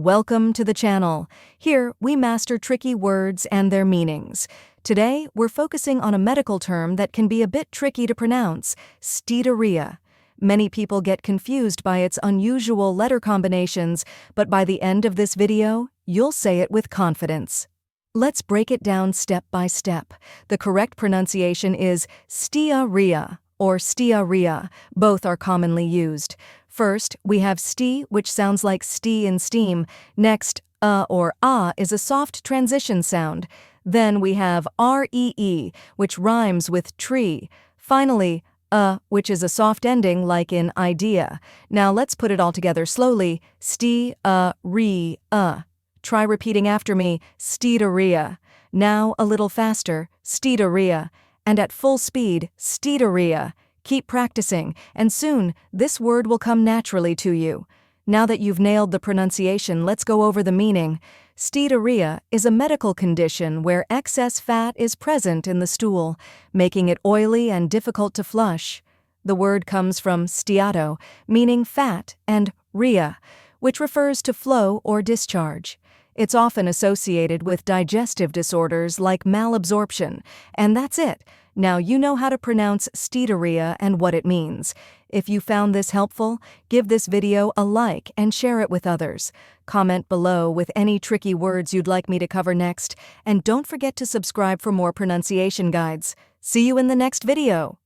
Welcome to the channel. Here, we master tricky words and their meanings. Today, we're focusing on a medical term that can be a bit tricky to pronounce: steatorrhea. Many people get confused by its unusual letter combinations, but by the end of this video, you'll say it with confidence. Let's break it down step by step. The correct pronunciation is steatorrhea or steatorrhea. Both are commonly used. First, we have ste, which sounds like stee in steam. Next, or is a soft transition sound. Then we have ree, which rhymes with tree. Finally, which is a soft ending like in idea. Now let's put it all together slowly. Steatorrhea. Try repeating after me: steatorrhea. Now a little faster: steatorrhea. And at full speed: steatorrhea. Keep practicing, and soon this word will come naturally to you. Now that you've nailed the pronunciation, let's go over the meaning. Steatorrhea is a medical condition where excess fat is present in the stool, making it oily and difficult to flush. The word comes from steato, meaning fat, and rhea, which refers to flow or discharge. It's often associated with digestive disorders like malabsorption, and that's it. Now you know how to pronounce steatorrhea and what it means. If you found this helpful, give this video a like and share it with others. Comment below with any tricky words you'd like me to cover next, and don't forget to subscribe for more pronunciation guides. See you in the next video.